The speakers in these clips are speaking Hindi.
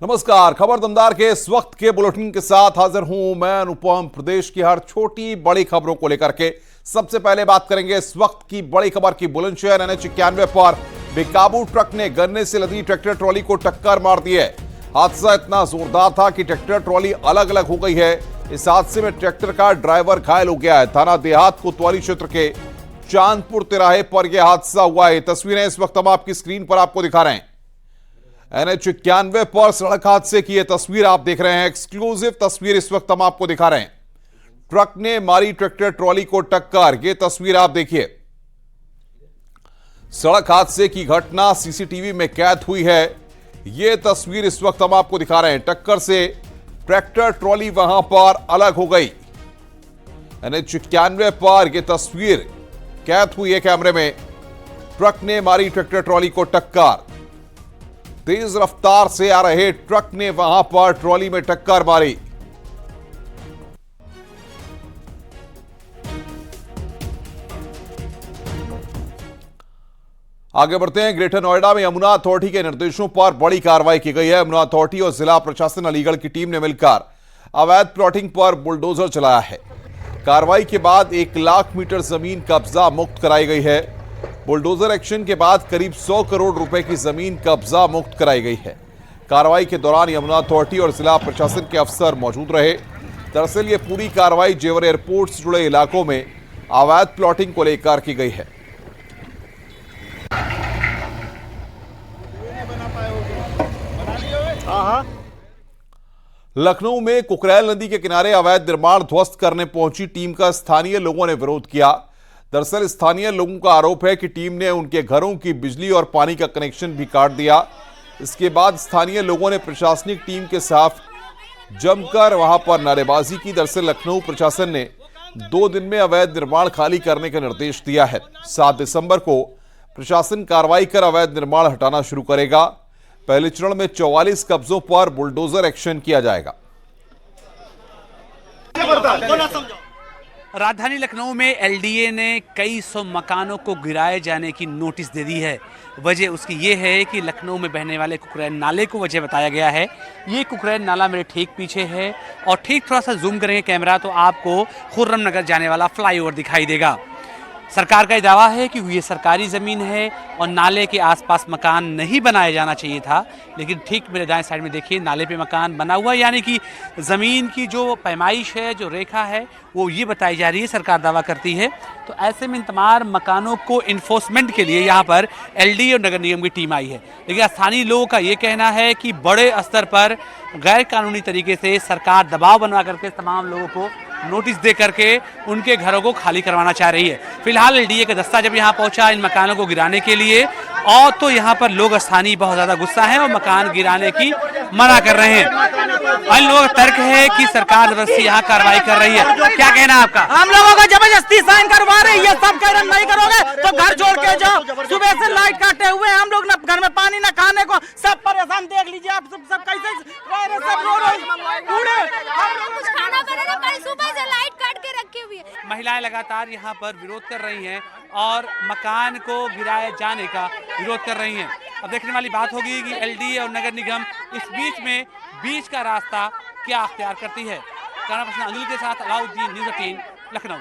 नमस्कार। खबर दमदार के इस वक्त के बुलेटिन के साथ हाजिर हूं मैं अनुपम। प्रदेश की हर छोटी बड़ी खबरों को लेकर के सबसे पहले बात करेंगे इस वक्त की बड़ी खबर की। बुलंदशहर NH91 पर बेकाबू ट्रक ने गन्ने से लदी ट्रैक्टर ट्रॉली को टक्कर मार दी है। हादसा इतना जोरदार था कि ट्रैक्टर ट्रॉली अलग अलग हो गई है। इस हादसे में ट्रैक्टर का ड्राइवर घायल हो गया है। थाना देहात कोतवाली क्षेत्र के चांदपुर तिराहे पर यह हादसा हुआ है। तस्वीरें इस वक्त हम आपकी स्क्रीन पर आपको दिखा रहे हैं। NH91 पर सड़क हादसे की यह तस्वीर आप देख रहे हैं। एक्सक्लूसिव तस्वीर इस वक्त हम आपको दिखा रहे हैं। ट्रक ने मारी ट्रैक्टर ट्रॉली को टक्कर। यह तस्वीर आप देखिए। सड़क हादसे की घटना सीसीटीवी में कैद हुई है। यह तस्वीर इस वक्त हम आपको दिखा रहे हैं। टक्कर से ट्रैक्टर ट्रॉली वहां पर अलग हो गई। NH91 पर यह तस्वीर कैद हुई है कैमरे में। ट्रक ने मारी ट्रैक्टर ट्रॉली को टक्कर। तेज रफ्तार से आ रहे ट्रक ने वहां पर ट्रॉली में टक्कर मारी। आगे बढ़ते हैं। ग्रेटर नोएडा में यमुना अथॉरिटी के निर्देशों पर बड़ी कार्रवाई की गई है। यमुना अथॉरिटी और जिला प्रशासन अलीगढ़ की टीम ने मिलकर अवैध प्लॉटिंग पर बुलडोजर चलाया है। कार्रवाई के बाद 1 लाख मीटर जमीन कब्जा मुक्त कराई गई है। बुलडोजर एक्शन के बाद करीब 100 करोड़ रुपए की जमीन कब्जा मुक्त कराई गई है। कार्रवाई के दौरान यमुना अथॉरिटी और जिला प्रशासन के अफसर मौजूद रहे। दरअसल ये पूरी कार्रवाई जेवर एयरपोर्ट से जुड़े इलाकों में अवैध प्लॉटिंग को लेकर की गई है। लखनऊ में कुकरैल नदी के किनारे अवैध निर्माण ध्वस्त करने पहुंची टीम का स्थानीय लोगों ने विरोध किया। दरअसल स्थानीय लोगों का आरोप है कि टीम ने उनके घरों की बिजली और पानी का कनेक्शन भी काट दिया। इसके बाद स्थानीय लोगों ने प्रशासनिक टीम के साथ जमकर वहां पर नारेबाजी की। दरअसल लखनऊ प्रशासन ने 2 दिन में अवैध निर्माण खाली करने का निर्देश दिया है। 7 दिसंबर को प्रशासन कार्रवाई कर अवैध निर्माण हटाना शुरू करेगा। पहले चरण में 44 कब्जों पर बुलडोजर एक्शन किया जाएगा। राजधानी लखनऊ में LDA ने कई 100 मकानों को गिराए जाने की नोटिस दे दी है। वजह उसकी ये है कि लखनऊ में बहने वाले कुकरैल नाले को वजह बताया गया है। ये कुकरैल नाला मेरे ठीक पीछे है और ठीक थोड़ा सा जूम करेंगे कैमरा तो आपको खुर्रम नगर जाने वाला फ्लाईओवर दिखाई देगा। सरकार का दावा है कि ये सरकारी ज़मीन है और नाले के आसपास मकान नहीं बनाया जाना चाहिए था, लेकिन ठीक मेरे दाएं साइड में देखिए नाले पे मकान बना हुआ है। यानी कि ज़मीन की जो पैमाइश है, जो रेखा है, वो ये बताई जा रही है, सरकार दावा करती है। तो ऐसे में इन तमाम मकानों को इन्फोर्समेंट के लिए यहाँ पर LDA और नगर निगम की टीम आई है। लेकिन स्थानीय लोगों का ये कहना है कि बड़े स्तर पर गैर कानूनी तरीके से सरकार दबाव बनवा करके तमाम लोगों को नोटिस दे करके उनके घरों को खाली करवाना चाह रही है। फिलहाल LDA का दस्ता जब यहाँ पहुंचा इन मकानों को गिराने के लिए, और तो यहाँ पर लोग स्थानीय बहुत ज्यादा गुस्सा है और मकान गिराने की मना कर रहे हैं। अन्य लोगों का तर्क है कि सरकार जबरदस्ती यहाँ कार्रवाई कर रही है। क्या कहना है आपका? हम लोगों को जबरदस्ती साइन करवा रही है। सब कह रहे नहीं करोगे तो घर छोड़ के जाओ। सुबह से लाइट काटे हुए हम लोग, न घर में पानी न खाने को, सब परेशान। देख लीजिए आप सब कैसे रह रहे, सब रो रहे पूरे। कुछ खाना बना कल सुबह से लाइट काट के रखी हुई है। महिलाएं लगातार यहाँ पर विरोध कर रही हैं और मकान को गिराए जाने का विरोध कर रही हैं। अब देखने वाली बात होगी कि LDA और नगर निगम इस बीच का रास्ता क्या अख्तियार करती है। कैमरा पर्सन अनिल के साथ अलाउद्दीन, न्यूज़ 18 लखनऊ।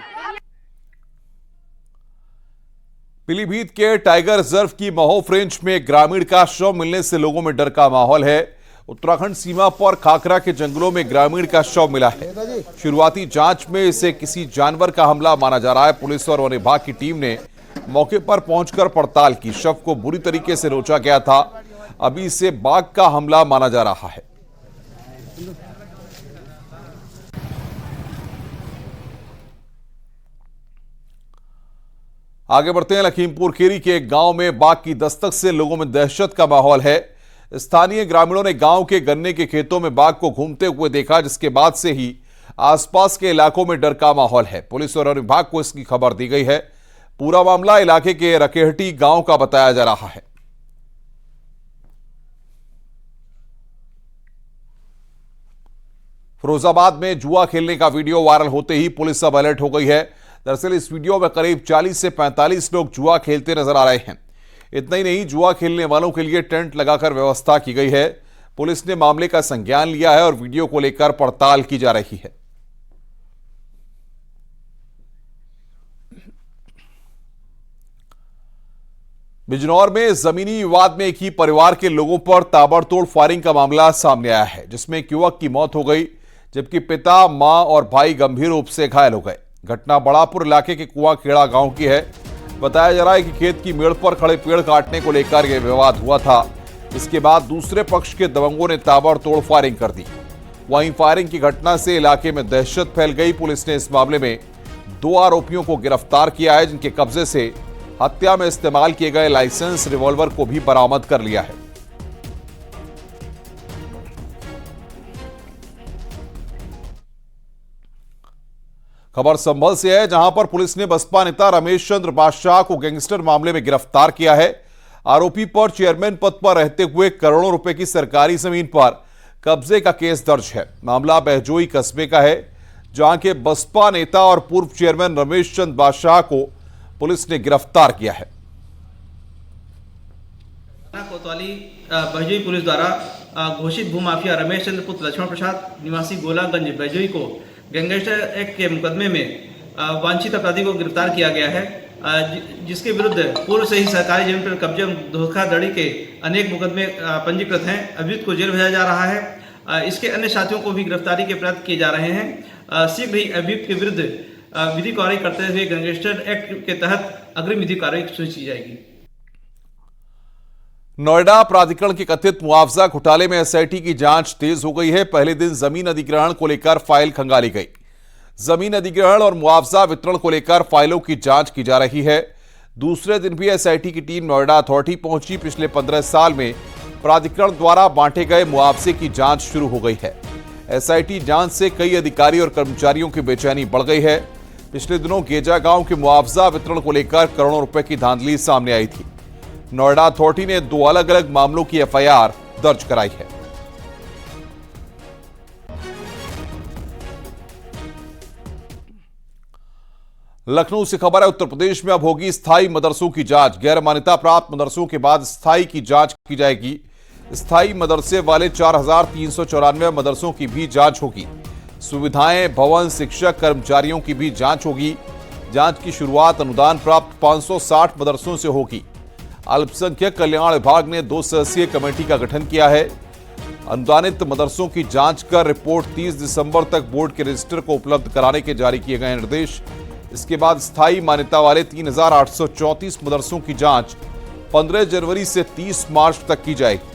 पीलीभीत के टाइगर रिजर्व की महोफ रेंज में ग्रामीण का शव मिलने से लोगों में डर का माहौल है। उत्तराखंड सीमा पर खाकरा के जंगलों में ग्रामीण का शव मिला है। शुरुआती जांच में इसे किसी जानवर का हमला माना जा रहा है। पुलिस और वन विभाग की टीम ने मौके पर पहुंचकर पड़ताल की। शव को बुरी तरीके से नोचा गया था। अभी इसे बाघ का हमला माना जा रहा है। आगे बढ़ते हैं। लखीमपुर खीरी के एक गांव में बाघ की दस्तक से लोगों में दहशत का माहौल है। स्थानीय ग्रामीणों ने गांव के गन्ने के खेतों में बाघ को घूमते हुए देखा, जिसके बाद से ही आसपास के इलाकों में डर का माहौल है। पुलिस और वन विभाग को इसकी खबर दी गई है। पूरा मामला इलाके के रकेहटी गांव का बताया जा रहा है। फिरोजाबाद में जुआ खेलने का वीडियो वायरल होते ही पुलिस अब अलर्ट हो गई है। दरअसल इस वीडियो में करीब 40 से 45 लोग जुआ खेलते नजर आ रहे हैं। इतना ही नहीं, जुआ खेलने वालों के लिए टेंट लगाकर व्यवस्था की गई है। पुलिस ने मामले का संज्ञान लिया है और वीडियो को लेकर पड़ताल की जा रही है। बिजनौर में जमीनी विवाद में एक ही परिवार के लोगों पर ताबड़तोड़ फायरिंग का मामला सामने आया है, जिसमें एक युवक की मौत हो गई जबकि पिता, मां और भाई गंभीर रूप से घायल हो गए। घटना बड़ापुर इलाके के कुआं खेड़ा गांव की है। बताया जा रहा है कि खेत की मेड़ पर खड़े पेड़ काटने को लेकर यह विवाद हुआ था। इसके बाद दूसरे पक्ष के दबंगों ने ताबड़तोड़ फायरिंग कर दी। वहीं फायरिंग की घटना से इलाके में दहशत फैल गई। पुलिस ने इस मामले में 2 आरोपियों को गिरफ्तार किया है, जिनके कब्जे से हत्या में इस्तेमाल किए गए लाइसेंस रिवॉल्वर को भी बरामद कर लिया है। खबर संभल से है, जहां पर पुलिस ने बसपा नेता रमेश चंद्र बादशाह को गैंगस्टर मामले में गिरफ्तार किया है। आरोपी पर चेयरमैन पद पर रहते हुए करोड़ों रुपए की सरकारी जमीन पर कब्जे का केस दर्ज है। मामला बहजोई कस्बे का है, जहां के बसपा नेता और पूर्व चेयरमैन रमेश चंद्र बादशाह को पुलिस ने गिरफ्तार किया है। कोतवाली बहजोई पुलिस द्वारा घोषित भूमाफिया रमेश चंद्र पुत्र लक्ष्मण प्रसाद निवासी गोलागंज बहजोई को गैंगस्टर एक्ट के मुकदमे में वांछित अपराधी को गिरफ्तार किया गया है, जिसके विरुद्ध पूर्व से ही सरकारी जमीन पर कब्जे धोखाधड़ी के अनेक मुकदमे पंजीकृत हैं। अभियुक्त को जेल भेजा जा रहा है। इसके अन्य साथियों को भी गिरफ्तारी के प्रयत्न किए जा रहे हैं। शीघ्र ही अभियुक्त के विरुद्ध विधि कार्रवाई करते हुए गैंगस्टर एक्ट के तहत अग्रिम विधि कार्रवाई सुनिश्चित की जाएगी। नोएडा प्राधिकरण के कथित मुआवजा घोटाले में एसआईटी की जांच तेज हो गई है। पहले दिन जमीन अधिग्रहण को लेकर फाइल खंगाली गई। जमीन अधिग्रहण और मुआवजा वितरण को लेकर फाइलों की जांच की जा रही है। दूसरे दिन भी एसआईटी की टीम नोएडा अथॉरिटी पहुंची। पिछले 15 साल में प्राधिकरण द्वारा बांटे गए मुआवजे की जांच शुरू हो गई है। एसआईटी जांच से कई अधिकारी और कर्मचारियों की बेचैनी बढ़ गई है। पिछले दिनों गेजा गांव के मुआवजा वितरण को लेकर करोड़ों रुपए की धांधली सामने आई थी। नोएडा अथॉरिटी ने 2 अलग अलग मामलों की एफआईआर दर्ज कराई है। लखनऊ से खबर है, उत्तर प्रदेश में अब होगी स्थायी मदरसों की जांच। गैर मान्यता प्राप्त मदरसों के बाद स्थायी की जांच की जाएगी। स्थायी मदरसे वाले 4394 मदरसों की भी जांच होगी। सुविधाएं, भवन, शिक्षक, कर्मचारियों की भी जांच होगी। जांच की शुरुआत अनुदान प्राप्त 560 मदरसों से होगी। अल्पसंख्यक कल्याण विभाग ने 2 सदस्यीय कमेटी का गठन किया है। अनुदानित मदरसों की जांच कर रिपोर्ट 30 दिसंबर तक बोर्ड के रजिस्टर को उपलब्ध कराने के जारी किए गए निर्देश। इसके बाद स्थायी मान्यता वाले 3834 मदरसों की जांच 15 जनवरी से 30 मार्च तक की जाएगी।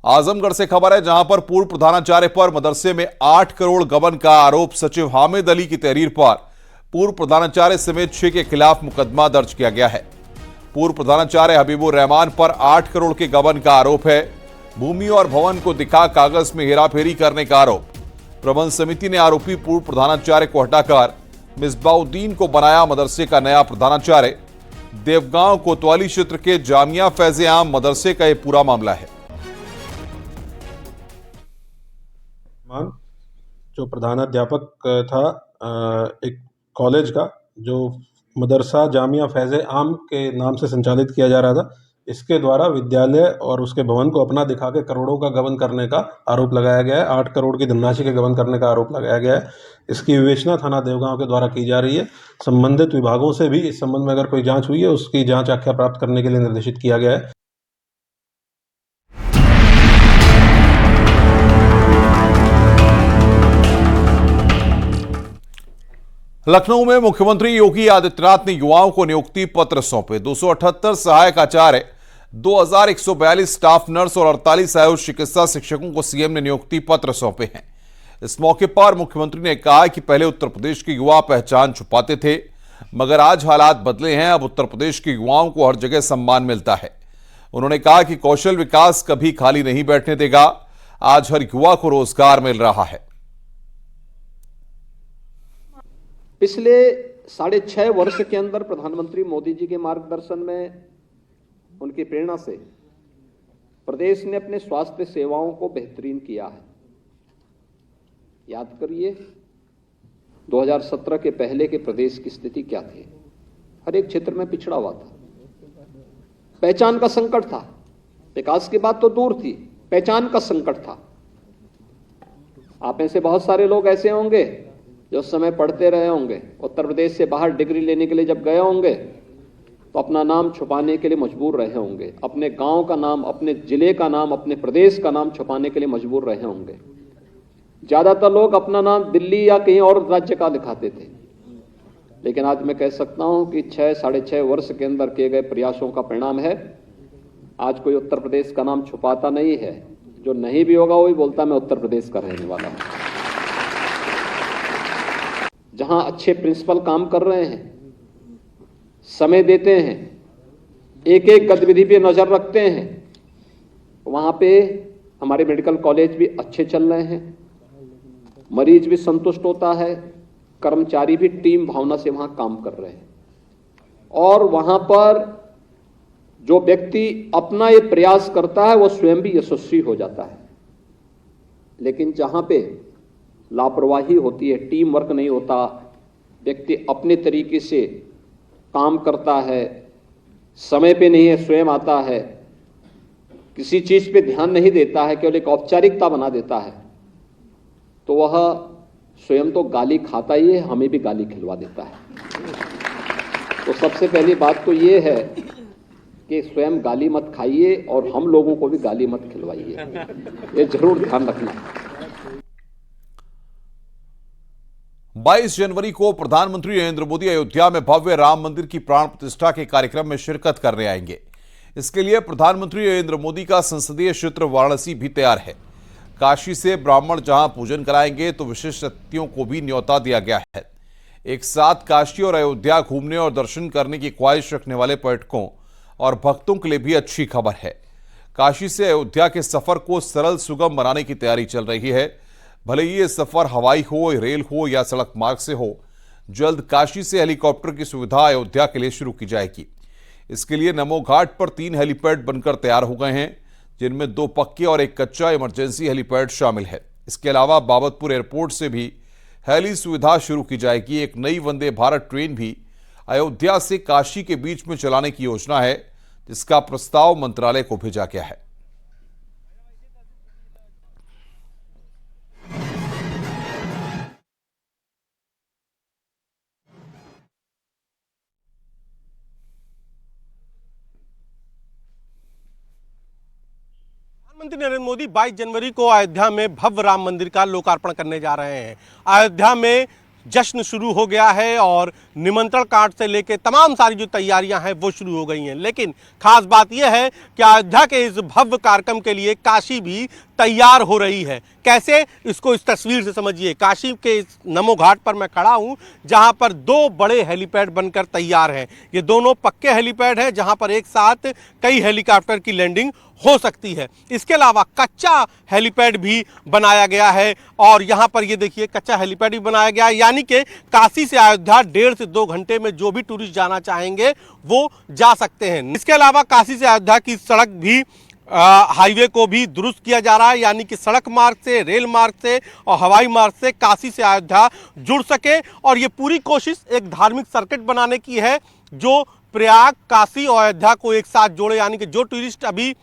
आजमगढ़ से खबर है, जहां पर पूर्व प्रधानाचार्य पर मदरसे में 8 करोड़ गबन का आरोप। सचिव हामिद अली की तहरीर पर पूर्व प्रधानाचार्य समेत 6 के खिलाफ मुकदमा दर्ज किया गया है। पूर्व प्रधानाचार्य हबीबुर रहमान पर 8 करोड़ के गबन का आरोप है। भूमि और भवन को दिखा कागज में हेराफेरी करने का आरोप। प्रबंध समिति ने आरोपी पूर्व प्रधानाचार्य को हटाकर मिसबाउद्दीन को बनाया मदरसे का नया प्रधानाचार्य। देवगांव कोतवाली क्षेत्र के जामिया फैज़े आम मदरसे का यह पूरा मामला है। जो प्रधानाध्यापक था एक कॉलेज का, जो मदरसा जामिया फैज़े आम के नाम से संचालित किया जा रहा था, इसके द्वारा विद्यालय और उसके भवन को अपना दिखा के करोड़ों का गबन करने का आरोप लगाया गया है। 8 करोड़ की धनराशि के गबन करने का आरोप लगाया गया है। इसकी विवेचना थाना देवगांव के द्वारा की जा रही है। संबंधित विभागों से भी इस संबंध में अगर कोई जांच हुई है, उसकी जांच आख्या प्राप्त करने के लिए निर्देशित किया गया है। लखनऊ में मुख्यमंत्री योगी आदित्यनाथ ने युवाओं को नियुक्ति पत्र सौंपे। 278 सहायक आचार्य, 2142 स्टाफ नर्स और 48 आयुष चिकित्सा शिक्षकों को सीएम ने नियुक्ति पत्र सौंपे हैं। इस मौके पर मुख्यमंत्री ने कहा कि पहले उत्तर प्रदेश के युवा पहचान छुपाते थे, मगर आज हालात बदले हैं। अब उत्तर प्रदेश के युवाओं को हर जगह सम्मान मिलता है। उन्होंने कहा कि कौशल विकास कभी खाली नहीं बैठने देगा। आज हर युवा को रोजगार मिल रहा है। पिछले 6.5 वर्ष के अंदर प्रधानमंत्री मोदी जी के मार्गदर्शन में, उनकी प्रेरणा से प्रदेश ने अपने स्वास्थ्य सेवाओं को बेहतरीन किया है। याद करिए, 2017 के पहले के प्रदेश की स्थिति क्या थी। हर एक क्षेत्र में पिछड़ा हुआ था, पहचान का संकट था। विकास की बात तो दूर थी, पहचान का संकट था। आप में से बहुत सारे लोग ऐसे होंगे जो उस समय पढ़ते रहे होंगे, उत्तर प्रदेश से बाहर डिग्री लेने के लिए जब गए होंगे तो अपना नाम छुपाने के लिए मजबूर रहे होंगे, अपने गांव का नाम, अपने जिले का नाम, अपने प्रदेश का नाम छुपाने के लिए मजबूर रहे होंगे। ज्यादातर लोग अपना नाम दिल्ली या कहीं और राज्य का लिखाते थे, लेकिन आज मैं कह सकता हूं कि 6-6.5 वर्ष के अंदर किए गए प्रयासों का परिणाम है। आज कोई उत्तर प्रदेश का नाम छुपाता नहीं है, जो नहीं भी होगा वही बोलता मैं उत्तर प्रदेश का रहने वाला हूं। जहां अच्छे प्रिंसिपल काम कर रहे हैं, समय देते हैं, एक एक गतिविधि पे नजर रखते हैं, वहां पे हमारे मेडिकल कॉलेज भी अच्छे चल रहे हैं, मरीज भी संतुष्ट होता है, कर्मचारी भी टीम भावना से वहां काम कर रहे हैं। और वहां पर जो व्यक्ति अपना ये प्रयास करता है वो स्वयं भी यशस्वी हो जाता है। लेकिन जहां पे लापरवाही होती है, टीम वर्क नहीं होता, व्यक्ति अपने तरीके से काम करता है, समय पे नहीं है, स्वयं आता है, किसी चीज पे ध्यान नहीं देता है, केवल एक औपचारिकता बना देता है, तो वह स्वयं तो गाली खाता ही है, हमें भी गाली खिलवा देता है। तो सबसे पहली बात तो ये है कि स्वयं गाली मत खाइए और हम लोगों को भी गाली मत खिलवाइए, ये जरूर ध्यान रखना। 22 जनवरी को प्रधानमंत्री नरेंद्र मोदी अयोध्या में भव्य राम मंदिर की प्राण प्रतिष्ठा के कार्यक्रम में शिरकत करने आएंगे। इसके लिए प्रधानमंत्री नरेंद्र मोदी का संसदीय क्षेत्र वाराणसी भी तैयार है। काशी से ब्राह्मण जहां पूजन कराएंगे तो विशिष्ट अतिथियों को भी न्योता दिया गया है। एक साथ काशी और अयोध्या घूमने और दर्शन करने की ख्वाहिश रखने वाले पर्यटकों और भक्तों के लिए भी अच्छी खबर है। काशी से अयोध्या के सफर को सरल सुगम बनाने की तैयारी चल रही है। भले ही ये सफर हवाई हो, रेल हो या सड़क मार्ग से हो, जल्द काशी से हेलीकॉप्टर की सुविधा अयोध्या के लिए शुरू की जाएगी। इसके लिए नमो घाट पर 3 हेलीपैड बनकर तैयार हो गए हैं, जिनमें 2 पक्के और 1 कच्चा इमरजेंसी हेलीपैड शामिल है। इसके अलावा बाबतपुर एयरपोर्ट से भी हेली सुविधा शुरू की जाएगी। एक नई वंदे भारत ट्रेन भी अयोध्या से काशी के बीच में चलाने की योजना है, जिसका प्रस्ताव मंत्रालय को भेजा गया है। प्रधानमंत्री नरेंद्र मोदी 22 जनवरी को अयोध्या में भव्य राम मंदिर का लोकार्पण करने जा रहे हैं। अयोध्या में जश्न शुरू हो गया है और निमंत्रण कार्ड से लेकर तमाम सारी जो तैयारियां हैं वो शुरू हो गई हैं। लेकिन खास बात यह है कि अयोध्या के इस भव्य कार्यक्रम के लिए काशी भी तैयार हो रही है। कैसे, इसको इस तस्वीर से समझिए। काशी के इस नमो घाट पर मैं खड़ा हूं, जहां पर 2 बड़े हेलीपैड बनकर तैयार हैं। ये दोनों पक्के हेलीपैड हैं, जहां पर एक साथ कई हेलीकॉप्टर की लैंडिंग हो सकती है। इसके अलावा कच्चा हेलीपैड भी बनाया गया है और यहां पर ये देखिए कच्चा हेलीपैड भी बनाया गया है, यानी कि काशी से अयोध्या 1.5 से 2 घंटे में जो भी टूरिस्ट जाना चाहेंगे वो जा सकते हैं। इसके अलावा काशी से अयोध्या की सड़क भी हाईवे को भी दुरुस्त किया जा रहा है, यानी कि सड़क मार्ग से, रेल मार्ग से और हवाई मार्ग से काशी से अयोध्या जुड़ सके। और ये पूरी कोशिश एक धार्मिक सर्किट बनाने की है जो प्रयाग, काशी और अयोध्या को एक साथ जोड़े, यानी कि जो टूरिस्ट अभी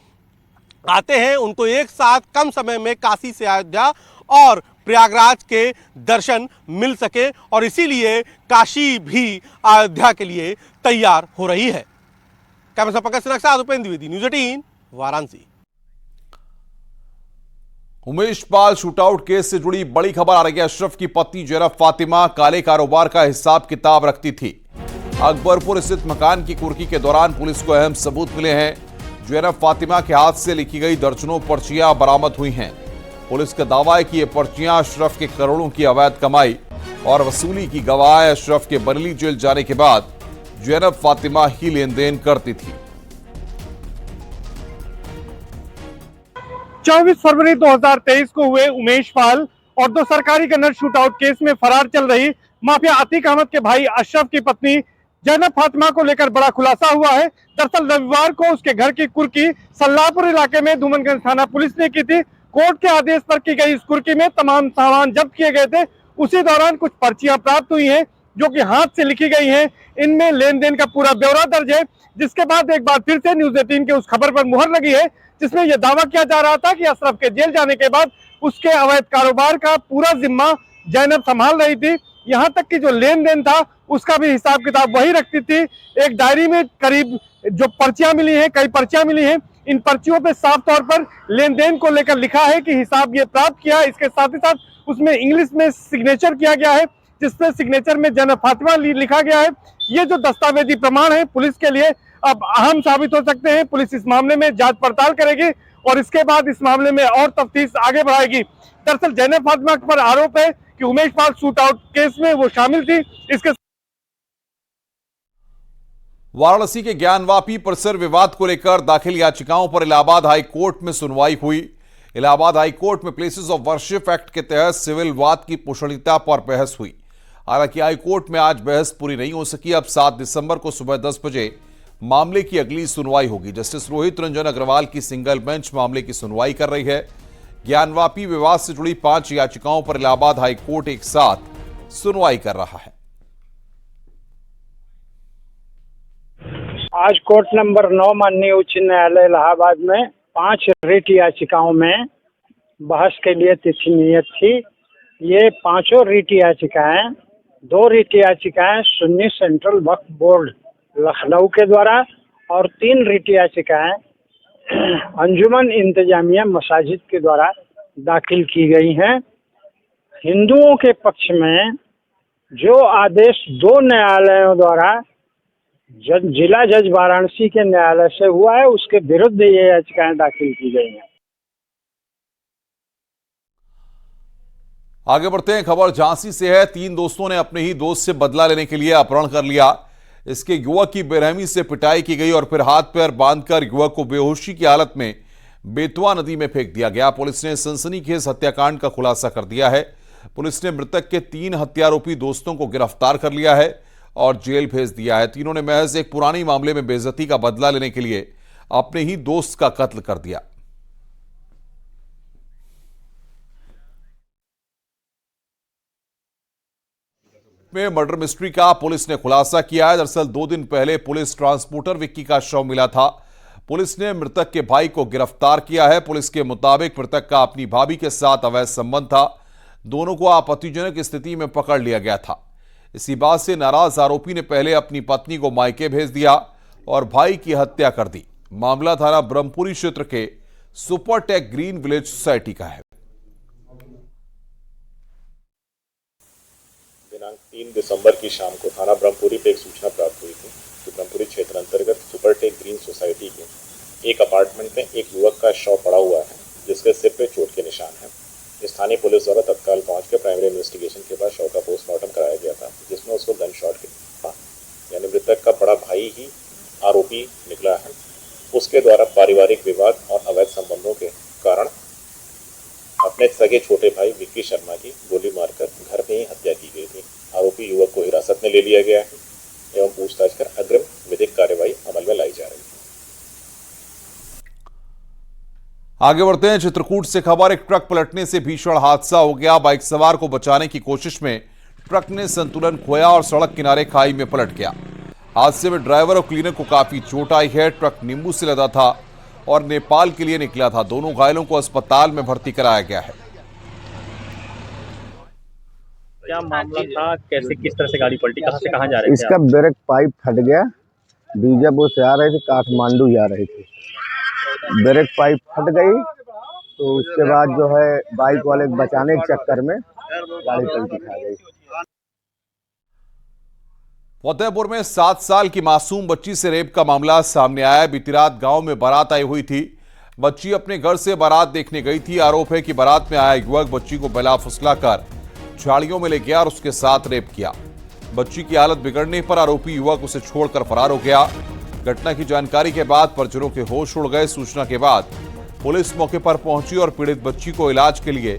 आते हैं उनको एक साथ कम समय में काशी से अयोध्या और प्रयागराज के दर्शन मिल सके। और इसीलिए काशी भी अयोध्या के लिए तैयार हो रही है। कैमरा पर्सन के साथ Upendra Dwivedi, news 18 Varanasi. Umesh Pal shootout case से जुड़ी बड़ी खबर आ रही है। अशरफ की पत्नी ज़ैनब फातिमा काले कारोबार का हिसाब किताब रखती थी। अकबरपुर स्थित मकान की कुर्की के दौरान पुलिस को अहम सबूत मिले हैं। ज़ैनब फातिमा के हाथ से लिखी गई दर्जनों पर्चियां बरामद हुई हैं। पुलिस का दावा है कि ये पर्चियां अशरफ के करोड़ों की अवैध कमाई और वसूली की गवाह है। अशरफ के बरेली जेल जाने के बाद ज़ैनब फातिमा ही लेन देन करती थी। 24 फरवरी 2023 को हुए उमेश पाल और 2 सरकारी गन्नर शूटआउट केस में फरार चल रही माफिया अतीक अहमद के भाई अशरफ की पत्नी ज़ैनब फातिमा को लेकर बड़ा खुलासा हुआ है। दरअसल रविवार को उसके घर की कुर्की सल्लापुर इलाके में धूमनगंज थाना पुलिस ने की थी। कोर्ट के आदेश पर की गई इस कुर्की में तमाम सामान जब्त किए गए थे उसी दौरान कुछ पर्चियां प्राप्त हुई हैं जो कि हाथ से लिखी गई हैं। इनमें लेन देन का पूरा ब्यौरा दर्ज है, जिसके बाद एक बार फिर से न्यूज़ 18 के उस खबर पर मुहर लगी है जिसमें यह दावा किया जा रहा था कि अशरफ के जेल जाने के बाद उसके अवैध कारोबार का पूरा जिम्मा जैनब संभाल रही थी। यहाँ तक कि जो लेन देन था उसका भी हिसाब किताब वही रखती थी। एक डायरी में करीब जो पर्चियां मिली हैं, कई पर्चियां मिली हैं, इन पर्चियों पे साफ तौर पर लेन देन को लेकर लिखा है कि हिसाब ये प्राप्त किया। इसके साथ ही साथ उसमें इंग्लिश में सिग्नेचर किया गया है, जिसपे सिग्नेचर में जैनब फातिमा लिखा गया है। ये जो दस्तावेजी प्रमाण है पुलिस के लिए अब अहम साबित हो सकते हैं। पुलिस इस मामले में जांच पड़ताल करेगी और इसके बाद इस मामले में और तफ्तीश आगे बढ़ाएगी। दरअसल जैनब फातिमा पर आरोप है कि Umesh Pal shoot out case में वो शामिल थी। इसके वाराणसी के ज्ञानवापी परिसर विवाद को लेकर दाखिल याचिकाओं पर इलाहाबाद हाई कोर्ट में सुनवाई हुई। इलाहाबाद हाई कोर्ट में प्लेसेस ऑफ वर्शिप एक्ट के तहत सिविल वाद की पोषणीयता पर बहस हुई। हालांकि हाई कोर्ट में आज बहस पूरी नहीं हो सकी। अब 7 दिसंबर को सुबह 10 बजे मामले की अगली सुनवाई होगी। जस्टिस रोहित रंजन अग्रवाल की सिंगल बेंच मामले की सुनवाई कर रही है। ज्ञानवापी विवाद से जुड़ी 5 याचिकाओं पर इलाहाबाद हाई कोर्ट एक साथ सुनवाई कर रहा है। आज कोर्ट नंबर 9 माननीय उच्च न्यायालय इलाहाबाद में 5 रिट याचिकाओं में बहस के लिए तिथि नियत थी। ये 5 रिट याचिकाएं, 2 रिट याचिकाएं सुन्नी सेंट्रल वक्फ बोर्ड लखनऊ के द्वारा और 3 रिट याचिकाएं अंजुमन इंतजामिया मसाजिद के द्वारा दाखिल की गई हैं। हिंदुओं के पक्ष में जो आदेश 2 न्यायालयों द्वारा जिला जज वाराणसी के न्यायालय से हुआ है, उसके विरुद्ध ये याचिकाएं दाखिल की गई हैं। आगे बढ़ते हैं। खबर झांसी से है। 3 दोस्तों ने अपने ही दोस्त से बदला लेने के लिए अपहरण कर लिया। इसके युवक की बेरहमी से पिटाई की गई और फिर हाथ पैर बांधकर युवक को बेहोशी की हालत में बेतवा नदी में फेंक दिया गया। पुलिस ने सनसनीखेज हत्याकांड का खुलासा कर दिया है। पुलिस ने मृतक के 3 हत्यारोपी दोस्तों को गिरफ्तार कर लिया है और जेल भेज दिया है। तीनों ने महज एक पुराने मामले में बेइज्जती का बदला लेने के लिए अपने ही दोस्त का कत्ल कर दिया। में मर्डर मिस्ट्री का पुलिस ने खुलासा किया है। दरअसल 2 दिन पहले पुलिस ट्रांसपोर्टर विक्की का शव मिला था। पुलिस ने मृतक के भाई को गिरफ्तार किया है। पुलिस के मुताबिक मृतक का अपनी भाभी के साथ अवैध संबंध था। दोनों को आपत्तिजनक स्थिति में पकड़ लिया गया था। इसी बात से नाराज आरोपी ने पहले अपनी पत्नी को मायके भेज दिया और भाई की हत्या कर दी। मामला थाना ब्रह्मपुरी क्षेत्र के सुपरटेक ग्रीन विलेज सोसाइटी का है। दिनांक 3 दिसंबर की शाम को थाना ब्रह्मपुरी पे एक सूचना प्राप्त हुई थी कि ब्रह्मपुरी क्षेत्र अंतर्गत सुपरटेक ग्रीन सोसाइटी के एक अपार्टमेंट में एक युवक का शव पड़ा हुआ है, जिसके सिर पे चोट के निशान हैं। स्थानीय पुलिस द्वारा तत्काल पहुंचकर प्राइमरी इन्वेस्टिगेशन के बाद शव का पोस्टमार्टम कराया गया था, जिसमें उसको गन शॉट के यानी मृतक का बड़ा भाई ही आरोपी निकला है। उसके द्वारा पारिवारिक विवाद और अवैध संबंधों के कारण अपने सगे छोटे भाई विक्की शर्मा की गोली मारकर घर में ही हत्या की गई थी। आरोपी युवक को हिरासत में ले लिया गया है एवं पूछताछ कर अग्रिम विधिक कार्यवाही अमल में लाई जा रही है। आगे बढ़ते हैं। चित्रकूट से खबर। एक ट्रक पलटने से भीषण हादसा हो गया। बाइक सवार को बचाने की कोशिश में ट्रक ने संतुलन खोया और सड़क किनारे खाई में पलट गया। हादसे में ड्राइवर और क्लीनर को काफी चोट आई है। ट्रक नींबू से लदा था और नेपाल के लिए निकला था। दोनों घायलों को अस्पताल में भर्ती कराया गया है। क्या मामला था, कैसे किस तरह से गाड़ी पलटी, कहां से कहां जा रहे थे? इसका ब्रेक पाइप फट गया। बीजापुर से आ रहे थे, काठमांडू जा रहे थे। ब्रेक पाइप फट गई तो उसके बाद जो है बाइक वाले बचाने के चक्कर में गाड़ी पलटी खा गई। फतेहपुर में 7 साल की मासूम बच्ची से रेप का मामला सामने आया। बीती रात गांव में बारात आई हुई थी। बच्ची अपने घर से बारात देखने गई थी। आरोप है कि बारात में आया युवक बच्ची को बेला फुसलाकर झाड़ियों में ले गया और उसके साथ रेप किया। बच्ची की हालत बिगड़ने पर आरोपी युवक उसे छोड़कर फरार हो गया। घटना की जानकारी के बाद परिजनों के होश उड़ गए। सूचना के बाद पुलिस मौके पर पहुंची और पीड़ित बच्ची को इलाज के लिए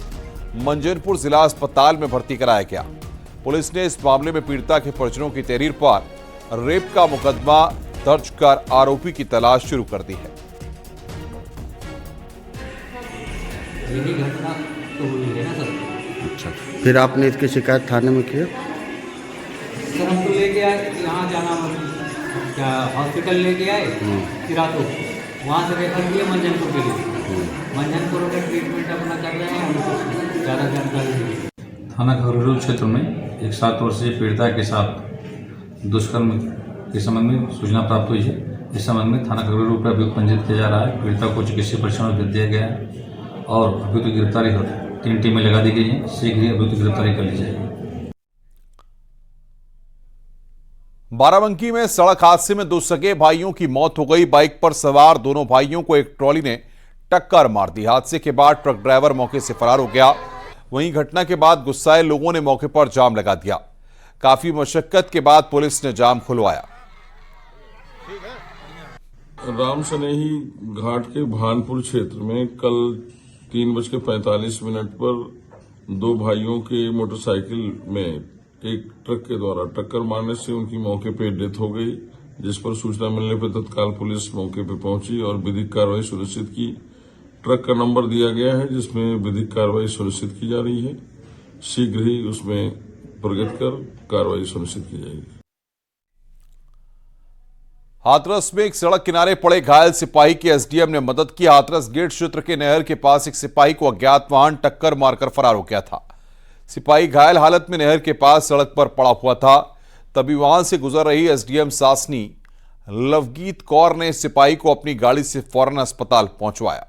मंजनपुर जिला अस्पताल में भर्ती कराया गया। पुलिस ने इस मामले में पीड़िता के परिजनों की तहरीर पर रेप का मुकदमा दर्ज कर आरोपी की तलाश शुरू कर दी है। घटना तो हुई है ना सर। अच्छा। फिर आपने इसकी शिकायत थाने में किया? सर हमको लेके आए, यहाँ जाना क्या हॉस्पिटल लेके आए फिर रातों वहाँ से रेफर किए मंजनपुर के लिए। मंजनपुर का ट्रीटमेंट अपना कर रहे हैं, हमको ज़्यादा जानकारी। थाना खगड़िया क्षेत्र में एक 7 वर्षीय पीड़िता के साथ दुष्कर्म के संबंध में सूचना प्राप्त हुई है। इस संबंध में थाना खगड़िया पर अभियोग पंजीकृत किया जा रहा है। पीड़िता को चिकित्सीय परीक्षण में भेज दिया गया है और अभियुक्त की गिरफ्तारी 3 टीमें लगा दी गई हैं। शीघ्र ही अभियुक्त की गिरफ्तारी कर ली जाएगी। बाराबंकी में सड़क हादसे में 2 सगे भाइयों की मौत हो गई। बाइक पर सवार दोनों भाइयों को एक ट्रॉली ने टक्कर मार दी। हादसे के बाद ट्रक ड्राइवर मौके से फरार हो गया। वहीं घटना के बाद गुस्साए लोगों ने मौके पर जाम लगा दिया। काफी मशक्कत के बाद पुलिस ने जाम खुलवाया। राम सनेही घाट के भानपुर क्षेत्र में कल 3:45 पर 2 भाइयों के मोटरसाइकिल में एक ट्रक के द्वारा टक्कर मारने से उनकी मौके पर डेथ हो गई, जिस पर सूचना मिलने पर तत्काल पुलिस मौके पर पहुंची और विधिक कार्रवाई सुनिश्चित की। ट्रक का नंबर दिया गया है जिसमें विधिक कार्रवाई सुनिश्चित की जा रही है। शीघ्र ही उसमें प्रगति कर कार्रवाई सुनिश्चित की जाएगी। हाथरस में एक सड़क किनारे पड़े घायल सिपाही की एसडीएम ने मदद की। हाथरस गेट क्षेत्र के नहर के पास एक सिपाही को अज्ञात वाहन टक्कर मारकर फरार हो गया था। सिपाही घायल हालत में नहर के पास सड़क पर पड़ा हुआ था। तभी वहां से गुजर रही एसडीएम सासनी लवगीत कौर ने सिपाही को अपनी गाड़ी से फौरन अस्पताल पहुंचवाया।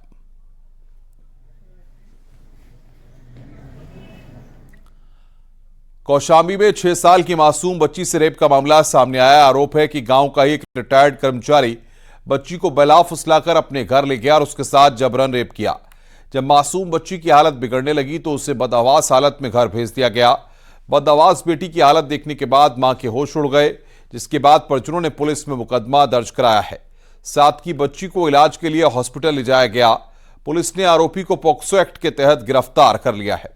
कौशाम्बी में 6 साल की मासूम बच्ची से रेप का मामला सामने आया। आरोप है कि गांव का ही एक रिटायर्ड कर्मचारी बच्ची को बेला फुसलाकर अपने घर ले गया और उसके साथ जबरन रेप किया। जब मासूम बच्ची की हालत बिगड़ने लगी तो उसे बदहवास हालत में घर भेज दिया गया। बदहवास बेटी की हालत देखने के बाद मां के होश उड़ गए, जिसके बाद परिजनों ने पुलिस में मुकदमा दर्ज कराया है। साथ ही बच्ची को इलाज के लिए हॉस्पिटल ले जाया गया। पुलिस ने आरोपी को पॉक्सो एक्ट के तहत गिरफ्तार कर लिया है।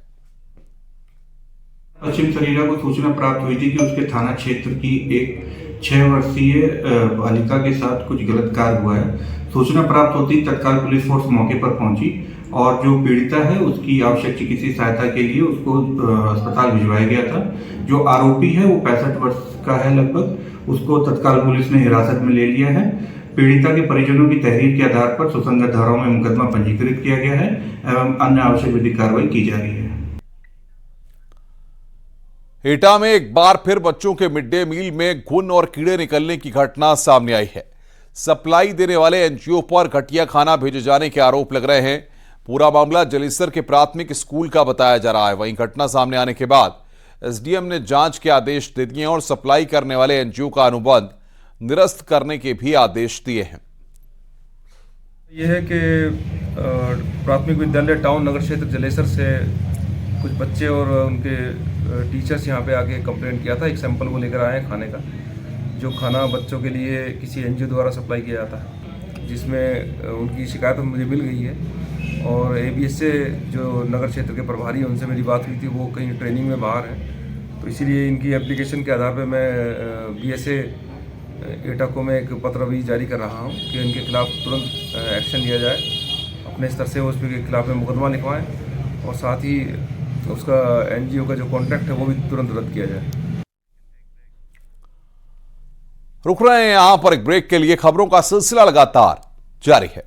पश्चिम सरीरा को सूचना प्राप्त हुई थी कि उसके थाना क्षेत्र की एक 6 वर्षीय बालिका के साथ कुछ गलत कार्य हुआ है। सूचना प्राप्त होती तत्काल पुलिस फोर्स मौके पर पहुंची और जो पीड़िता है उसकी आवश्यक चिकित्सीय सहायता के लिए उसको अस्पताल भिजवाया गया था। जो आरोपी है वो 65 वर्ष का है लगभग। उसको तत्काल पुलिस ने हिरासत में ले लिया है। पीड़िता के परिजनों की तहरीर के आधार पर सुसंगत धाराओं में मुकदमा पंजीकृत किया गया है एवं अन्य आवश्यक विधिक कार्रवाई की जा रही है। एटा में एक बार फिर बच्चों के मिड डे मील में घुन और कीड़े निकलने की घटना सामने आई है। सप्लाई देने वाले एनजीओ पर घटिया खाना भेजे जाने के आरोप लग रहे हैं। पूरा मामला जलेसर के प्राथमिक स्कूल का बताया जा रहा है। वहीं घटना सामने आने के बाद एसडीएम ने जांच के आदेश दे दिए और सप्लाई करने वाले एनजीओ का अनुबंध निरस्त करने के भी आदेश दिए हैं। यह है कि प्राथमिक विद्यालय टाउन नगर क्षेत्र जलेसर से कुछ बच्चे और उनके टीचर्स यहाँ पे आके कंप्लेंट किया था। एक सैंपल वो लेकर आए हैं खाने का, जो खाना बच्चों के लिए किसी एनजीओ द्वारा सप्लाई किया जाता है, जिसमें उनकी शिकायत मुझे मिल गई है। और एबीएस से जो नगर क्षेत्र के प्रभारी हैं उनसे मेरी बात हुई थी, वो कहीं ट्रेनिंग में बाहर हैं, तो इसीलिए इनकी एप्लीकेशन के आधार पर मैं बीएसए एटा को मैं एक पत्र भी जारी कर रहा हूँ कि इनके खिलाफ तुरंत एक्शन लिया जाए। अपने स्तर से उसके खिलाफ में मुकदमा लिखवाएं और साथ ही उसका एनजीओ का जो कॉन्ट्रैक्ट है वो भी तुरंत रद्द किया जाए। रुक रहे हैं यहां पर एक ब्रेक के लिए। खबरों का सिलसिला लगातार जारी है।